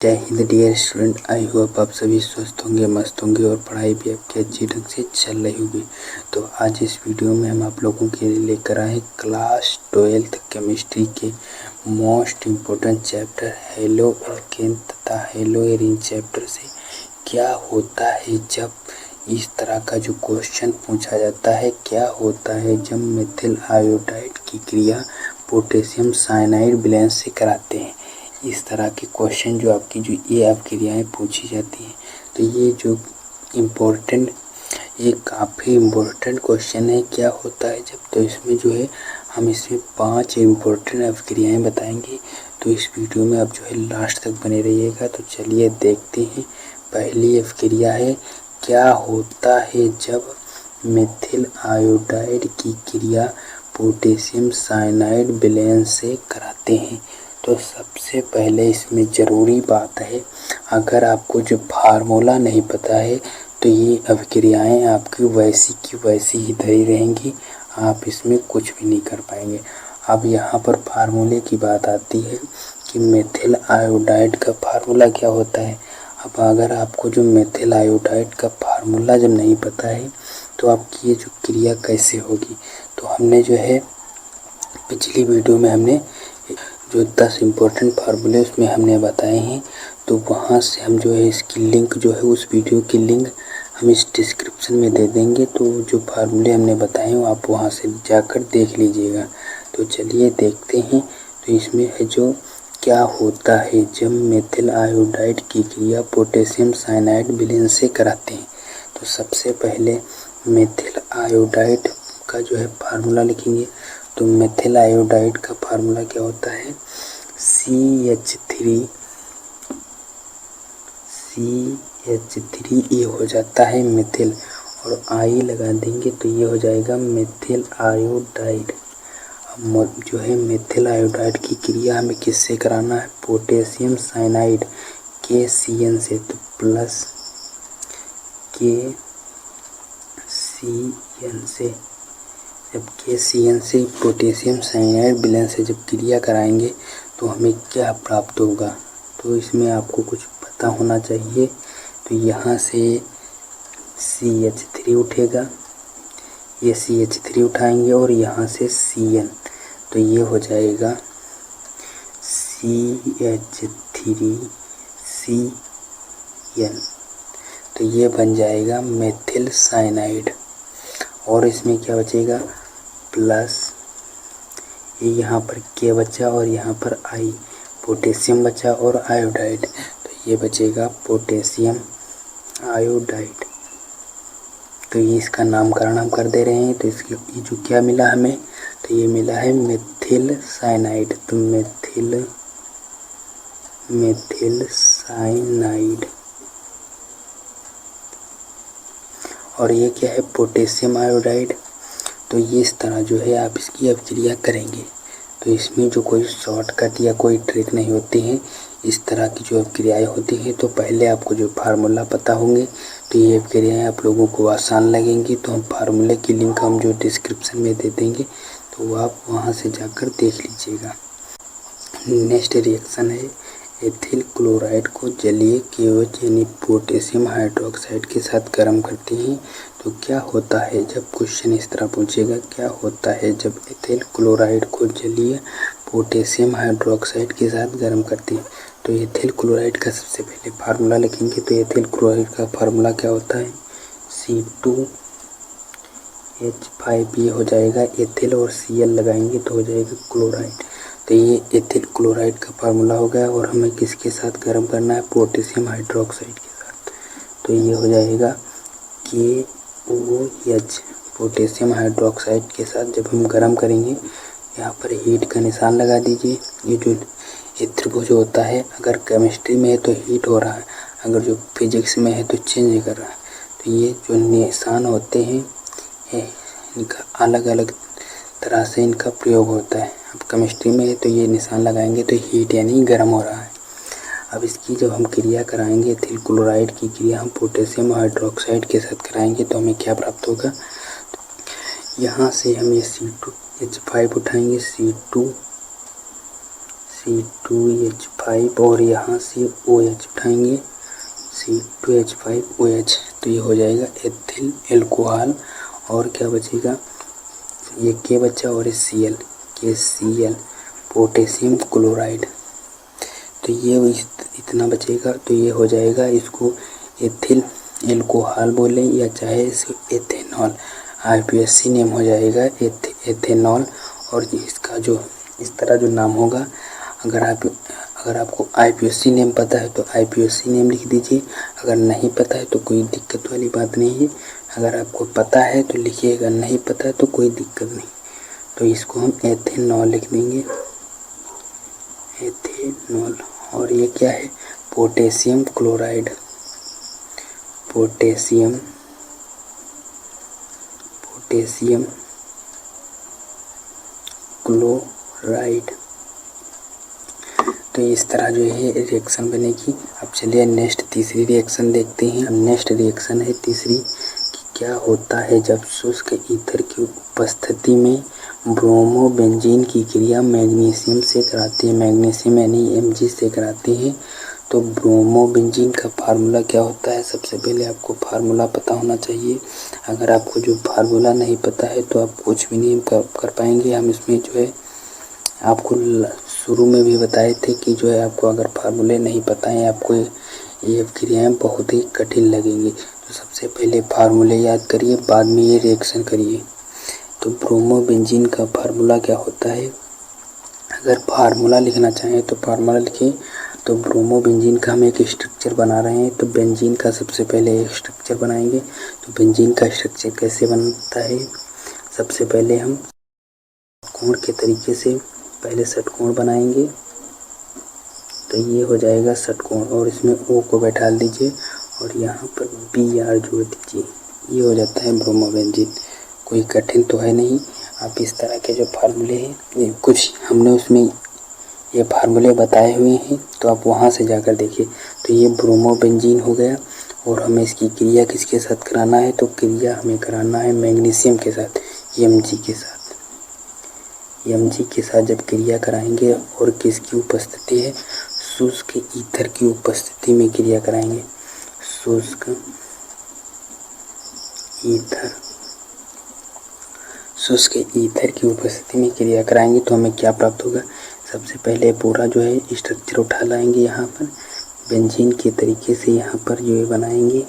जय Hind dear student. I hope आप सभी स्वस्थ होंगे, मस्त होंगे और पढ़ाई भी आपकी अच्छी ढंग से चल रही होगी। तो आज इस वीडियो में हम आप लोगों के लिए लेकर आए क्लास 12th केमिस्ट्री के most important chapter halo alkane तथा हेलो एरीन चैप्टर से क्या होता है जब इस तरह का जो क्वेश्चन पूछा जाता है, क्या होता है जब मेथिल आयोडाइड की क्रिया पोटेशियम साइनाइड बैलेंस से कराते हैं। इस तरह के क्वेश्चन जो ये आप क्रियाएँ पूछी जाती हैं। तो ये काफ़ी इम्पोर्टेंट क्वेश्चन है, क्या होता है जब। तो इसमें जो है हम इसमें 5 इम्पोर्टेंट अवक्रियाएँ बताएंगे। तो इस वीडियो में आप जो है लास्ट तक बने रहिएगा। तो चलिए देखते हैं। पहली अवक्रिया है, क्या होता है जब मेथिल आयोडाइड की क्रिया पोटेशियम साइनाइड बैलेंस से कराते हैं। तो सबसे पहले इसमें ज़रूरी बात है, अगर आपको जो फार्मूला नहीं पता है तो ये अभिक्रियाएँ आपकी वैसी की वैसी ही धरी रहेंगी, आप इसमें कुछ भी नहीं कर पाएंगे। अब यहाँ पर फार्मूले की बात आती है कि मेथिल आयोडाइड का फार्मूला क्या होता है। अब अगर आपको जो मेथिल आयोडाइड का फार्मूला जब नहीं पता है तो आपकी ये जो क्रिया कैसे होगी। तो हमने जो है पिछली वीडियो में हमने जो 10 इम्पोर्टेंट फार्मूले उसमें हमने बताए हैं। तो वहाँ से हम जो है इसकी लिंक जो है उस वीडियो की लिंक हम इस डिस्क्रिप्शन में दे देंगे। तो जो फार्मूले हमने बताए हैं आप वहाँ से जाकर देख लीजिएगा। तो चलिए देखते हैं। तो इसमें है जो क्या होता है जब मेथिल आयोडाइड की क्रिया पोटेशियम साइनाइड बैलेंस से कराते हैं। तो सबसे पहले मेथिल आयोडाइड का जो है फार्मूला लिखेंगे। तो मेथिल आयोडाइड का फार्मूला क्या होता है, CH3 ये हो जाता है मेथिल और आई लगा देंगे तो ये हो जाएगा मेथिल आयोडाइड। अब जो है मेथिल आयोडाइड की क्रिया हमें किससे कराना है, पोटेशियम साइनाइड KCN से। तो प्लस KCN से, जब KCN से पोटेशियम साइनाइड बैलेंस से जब क्रिया कराएंगे तो हमें क्या प्राप्त होगा। तो इसमें आपको कुछ पता होना चाहिए। तो यहाँ से CH3 उठेगा, ये CH3 उठाएंगे और यहाँ से CN, तो ये हो जाएगा CH3CN। तो ये बन जाएगा मेथिल साइनाइड। और इसमें क्या बचेगा, प्लस ये यहाँ पर K बचा और यहाँ पर I, पोटेशियम बचा और आयोडाइड, तो ये बचेगा पोटेशियम आयोडाइड। तो ये इसका नामकरण हम कर दे रहे हैं। तो इसकी ये जो क्या मिला हमें, तो ये मिला है मेथिल साइनाइड। तो मेथिल साइनाइड और ये क्या है, पोटेशियम आयोडाइड। तो ये इस तरह जो है आप इसकी अभिक्रिया करेंगे। तो इसमें जो कोई शॉर्टकट या कोई ट्रिक नहीं होती है, इस तरह की जो अभिक्रियाएँ होती हैं। तो पहले आपको जो फार्मूला पता होंगे तो ये अभिक्रियाएँ आप लोगों को आसान लगेंगी। तो हम फार्मूले की लिंक हम जो डिस्क्रिप्शन में दे देंगे, तो आप वहाँ से जाकर देख लीजिएगा। नेक्स्ट रिएक्शन है, एथिल क्लोराइड को जलीय KOH यानी पोटेशियम हाइड्रोक्साइड के साथ गर्म करते हैं। तो क्या होता है जब, क्वेश्चन इस तरह पूछेगा, क्या होता है जब एथिल क्लोराइड को जलीय पोटेशियम हाइड्रोक्साइड के साथ गर्म करते हैं। तो एथिल क्लोराइड का सबसे पहले फार्मूला लिखेंगे। तो एथिल क्लोराइड का फार्मूला क्या होता है, C2H5, ये हो जाएगा एथिल और Cl लगाएंगे तो हो जाएगा क्लोराइड। तो ये एथिल क्लोराइड का फार्मूला हो गया और हमें किसके साथ गर्म करना है, पोटेशियम हाइड्रोक्साइड के साथ। तो ये हो जाएगा KOH, पोटेशियम हाइड्रोक्साइड के साथ जब हम गर्म करेंगे, यहाँ पर हीट का निशान लगा दीजिए। ये जो ये त्रिभुज होता है, अगर केमिस्ट्री में है तो हीट हो रहा है, अगर जो फिजिक्स में है तो चेंज कर रहा है। तो ये जो निशान होते हैं इनका अलग अलग तरह से इनका प्रयोग होता है। अब केमिस्ट्री में है तो ये निशान लगाएंगे तो हीट यानी गर्म हो रहा है। अब इसकी जब हम क्रिया कराएंगे, एथिल क्लोराइड की क्रिया हम पोटेशियम हाइड्रोक्साइड के साथ कराएंगे तो हमें क्या प्राप्त होगा। तो यहाँ से हम ये C2H5 उठाएंगे, C2H5 और यहाँ से OH उठाएंगे C2H5OH, तो ये हो जाएगा एथिल एल्कोहल। और क्या बचेगा, ये के बचा और Cl, KCl पोटेशियम क्लोराइड। तो ये इतना बचेगा, तो ये हो जाएगा, इसको एथिल एल्कोहल बोले या चाहे इसको एथेनॉल, IUPAC नेम हो जाएगा एथेनॉल। और इसका जो इस तरह जो नाम होगा, अगर आपको IUPAC नेम पता है तो IUPAC नेम लिख दीजिए, अगर नहीं पता है तो कोई दिक्कत वाली बात नहीं है। अगर आपको पता है तो लिखिएगा, नहीं पता है तो कोई दिक्कत नहीं। तो इसको हम एथेनॉल लिख देंगे, एथेनॉल। और ये क्या है, पोटेशियम क्लोराइड, पोटेशियम क्लोराइड। तो इस तरह जो है रिएक्शन बनेगी। अब चलिए नेक्स्ट तीसरी रिएक्शन देखते हैं। अब नेक्स्ट रिएक्शन है तीसरी, कि क्या होता है जब शुष्क ईथर की उपस्थिति में ब्रोमोबेंजीन की क्रिया मैग्नीशियम से कराते हैं, मैग्नीशियम यानी Mg से कराते हैं। तो ब्रोमोबेंजीन का फार्मूला क्या होता है, सबसे पहले आपको फार्मूला पता होना चाहिए। अगर आपको जो फार्मूला नहीं पता है तो आप कुछ भी नहीं कर पाएंगे। हम इसमें जो है आपको शुरू में भी बताए थे कि जो है आपको अगर फार्मूले नहीं पता है, आपको ये क्रियाएं बहुत ही कठिन लगेंगी। तो सबसे पहले फार्मूले याद करिए, बाद में ये रिएक्शन करिए। तो ब्रोमोबेंजीन का फार्मूला क्या होता है, अगर फार्मूला लिखना चाहें तो फार्मूला लिखिए। तो ब्रोमोबेंजीन का हम एक स्ट्रक्चर बना रहे हैं, तो बेंजीन का सबसे पहले एक स्ट्रक्चर बनाएंगे। तो बेंजीन का स्ट्रक्चर कैसे बनता है, सबसे पहले हम षटकोण के तरीके से पहले षटकोण बनाएंगे। तो ये हो जाएगा षटकोण, और इसमें O को बैठा दीजिए और यहाँ पर Br जोड़ दीजिए। ये हो जाता है ब्रोमोबेंजीन। कोई कठिन तो है नहीं। आप इस तरह के जो फार्मूले हैं, कुछ हमने उसमें ये फार्मूले बताए हुए हैं, तो आप वहाँ से जाकर देखिए। तो ये ब्रोमोबेंजीन हो गया। और हमें इसकी क्रिया किसके साथ कराना है, तो क्रिया हमें कराना है मैग्नीशियम के साथ, Mg के साथ। Mg के साथ जब क्रिया कराएंगे और किसकी उपस्थिति है, शुष्क ईथर की उपस्थिति में क्रिया कराएंगे। शुष्क ईथर की उपस्थिति में क्रिया कराएंगे तो हमें क्या प्राप्त होगा, सबसे पहले पूरा जो है स्ट्रक्चर उठा लाएंगे, यहाँ पर बेंजीन के तरीके से यहाँ पर जो है बनाएंगे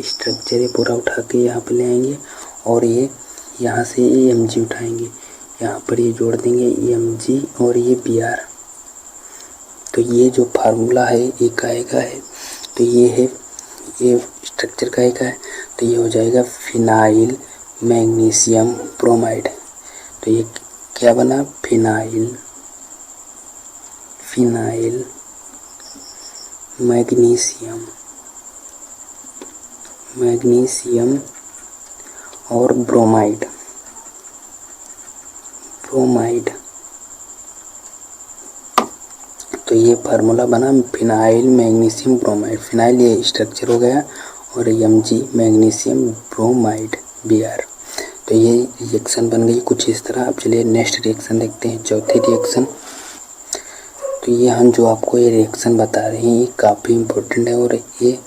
स्ट्रक्चर, ये पूरा उठा के यहाँ पर ले आएंगे। और ये यहाँ से ये Mg उठाएंगे, यहाँ पर ये जोड़ देंगे Mg और ये Br। तो ये जो फार्मूला है ये काहे का है, तो ये है, ये स्ट्रक्चर काहे का है, तो ये हो जाएगा फिनाइल मैग्नीशियम ब्रोमाइड। तो ये क्या बना, फिनाइल मैग्नीशियम और ब्रोमाइड। तो ये फार्मूला बना फिनाइल मैग्नीशियम ब्रोमाइड। फिनाइल ये स्ट्रक्चर हो गया और Mg मैग्नीशियम ब्रोमाइड Br। तो ये रिएक्शन बन गई कुछ इस तरह। अब चलिए नेक्स्ट रिएक्शन देखते हैं, चौथी रिएक्शन। तो ये हम जो आपको ये रिएक्शन बता रहे हैं ये काफ़ी इम्पोर्टेंट है, और ये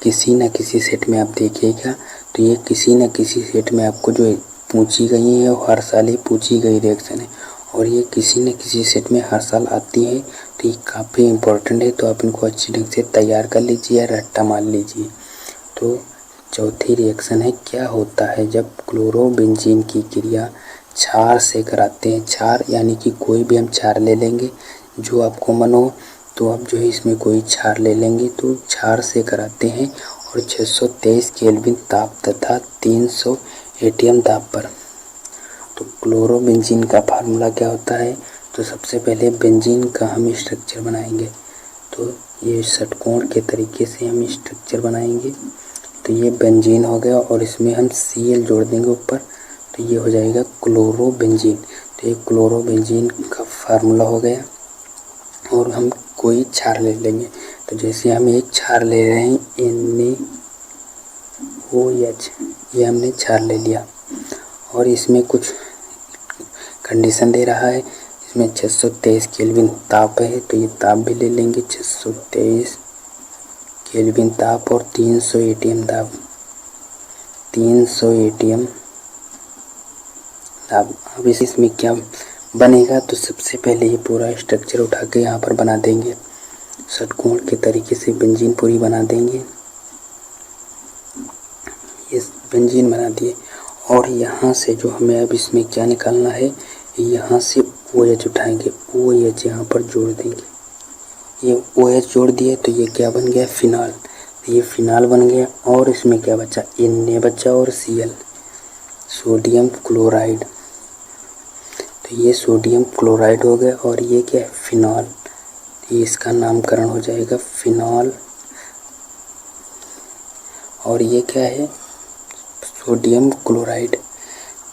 किसी न किसी सेट में आप देखिएगा। तो ये किसी न किसी सेट में आपको जो पूछी गई है, और हर साल ही पूछी गई रिएक्शन है, और ये किसी न किसी सेट में हर साल आती है। तो ये काफ़ी इम्पोर्टेंट है, तो आप इनको अच्छी ढंग से तैयार कर लीजिए, रट्टा मार लीजिए। तो चौथी रिएक्शन है, क्या होता है जब क्लोरोबेंजीन की क्रिया क्षार से कराते हैं। क्षार यानी कि कोई भी हम क्षार ले लेंगे जो आपको मन हो, तो आप जो है इसमें कोई क्षार ले लेंगे। तो क्षार से कराते हैं और 623 केल्विन ताप तथा 300 एटीएम ताप पर। तो क्लोरोबेंजीन का फार्मूला क्या होता है, तो सबसे पहले बेंजीन का हम स्ट्रक्चर बनाएंगे। तो ये षटकोण के तरीके से हम स्ट्रक्चर बनाएंगे। तो ये बेंजीन हो गया और इसमें हम Cl जोड़ देंगे ऊपर, तो ये हो जाएगा क्लोरोबेंजीन। तो ये क्लोरोबेंजीन का फार्मूला हो गया। और हम कोई क्षार ले लेंगे, तो जैसे हम एक क्षार ले रहे हैं NaOH, ये हमने क्षार ले लिया और इसमें कुछ कंडीशन दे रहा है, इसमें 623 केल्विन ताप है, तो ये ताप भी ले लेंगे 623 केल्विन ताप और 300 एटीएम ताप, 300 एटीएम ताप। अब इसमें क्या बनेगा, तो सबसे पहले ये पूरा स्ट्रक्चर उठा के यहाँ पर बना देंगे, षटकोण के तरीके से बेंजीन पूरी बना देंगे। ये बेंजीन बना दिए और यहाँ से जो हमें अब इसमें क्या निकालना है, यहाँ से OH उठाएंगे, OH यहाँ पर जोड़ देंगे। ये OH जोड़ दिए तो ये क्या बन गया, फिनॉल। तो ये फिनॉल बन गया और इसमें क्या बचा, Na बचा और Cl, सोडियम क्लोराइड। तो ये सोडियम क्लोराइड हो गया और ये क्या है, फिनॉल। ये इसका नामकरण हो जाएगा फिनॉल। और ये क्या है, सोडियम क्लोराइड।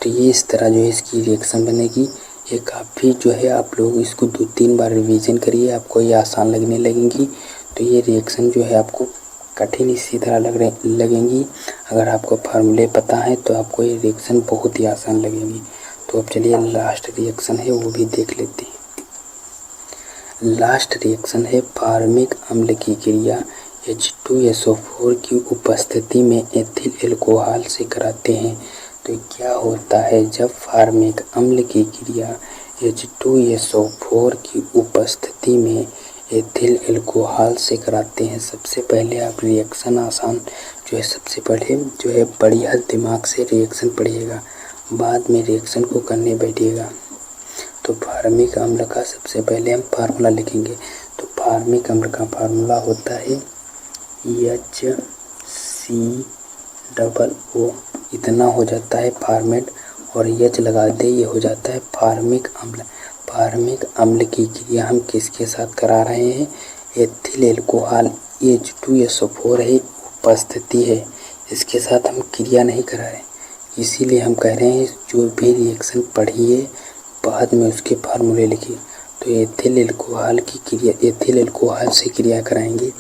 तो ये इस तरह जो है इसकी रिएक्शन बनेगी। ये काफ़ी जो है आप लोग इसको 2-3 बार रिवीजन करिए, आपको ये आसान लगने लगेंगी। तो ये रिएक्शन जो है आपको कठिन इसी तरह लगेंगी। अगर आपको फार्मूले पता है तो आपको ये रिएक्शन बहुत ही आसान लगेगी। तो अब चलिए लास्ट रिएक्शन है वो भी देख लेते हैं। लास्ट रिएक्शन है फार्मिक अम्ल की क्रिया H2SO4 की उपस्थिति में एथिल एल्कोहल से कराते हैं। तो क्या होता है जब फार्मिक अम्ल की क्रिया H2SO4 की उपस्थिति में एथिल एल्कोहल से कराते हैं। सबसे पहले आप रिएक्शन आसान जो है, सबसे पहले जो है बढ़िया दिमाग से रिएक्शन पढ़िएगा, बाद में रिएक्शन को करने बैठिएगा। तो फार्मिक अम्ल का सबसे पहले हम फार्मूला लिखेंगे। तो फार्मिक अम्ल का फार्मूला होता है HCOO, इतना हो जाता है फार्मेट, और H लगा दे, ये हो जाता है फार्मिक अम्ल। फार्मिक अम्ल की क्रिया हम किसके साथ करा रहे हैं, एथिल एल्कोहल H2SO4 है, उपस्थिति है, इसके साथ हम क्रिया नहीं करा रहे। इसीलिए हम कह रहे हैं जो भी रिएक्शन पढ़िए बाद में उसके फार्मूले लिखिए। तो एथिल एल्कोहल की क्रिया, एथिल एल्कोहल से क्रिया कराएंगे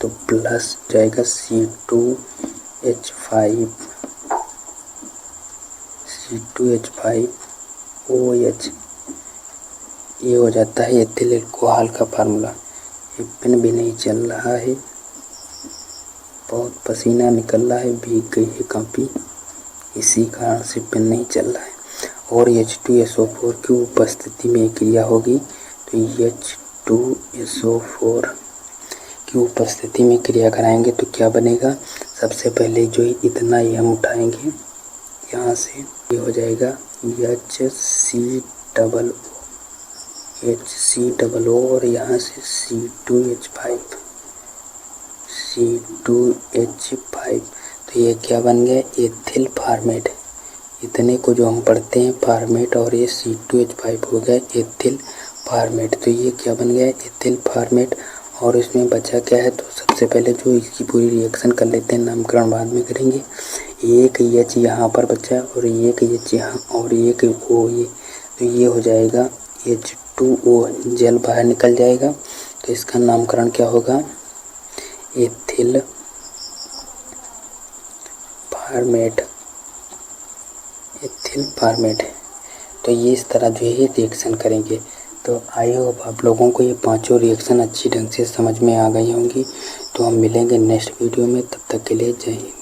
तो प्लस जाएगा C2H5OH, ये हो जाता है एथिल एल्कोहल का फार्मूला। ये पेन भी नहीं चल रहा है, बहुत पसीना निकल रहा है, भीग गई है काफ़ी, इसी कारण से पेन नहीं चल रहा है। और H2SO4 की उपस्थिति में क्रिया होगी, तो H2SO4 की उपस्थिति में क्रिया कराएंगे तो क्या बनेगा, सबसे पहले जो इतना ही हम उठाएंगे यहाँ से, ये हो जाएगा HCOO और यहाँ से C2H5। तो ये क्या बन गया, एथिल फार्मेट। इतने को जो हम पढ़ते हैं फार्मेट, और ये C2H5 हो गया एथिल फार्मेट। तो ये क्या बन गया, एथिल फार्मेट। और इसमें बचा क्या है, तो सबसे पहले जो इसकी पूरी रिएक्शन कर लेते हैं, नामकरण बाद में करेंगे। एक H यहाँ पर बचा और एक H यहाँ और एक O, ये तो ये हो जाएगा H2O, जल बाहर निकल जाएगा। तो इसका नामकरण क्या होगा, एथिल फार्मेट, एथिल फार्मेट। तो ये इस तरह जो है रिएक्शन करेंगे। तो आई होप आप लोगों को ये पांचों रिएक्शन अच्छी ढंग से समझ में आ गई होंगी। तो हम मिलेंगे नेक्स्ट वीडियो में, तब तक के लिए जय हिंद।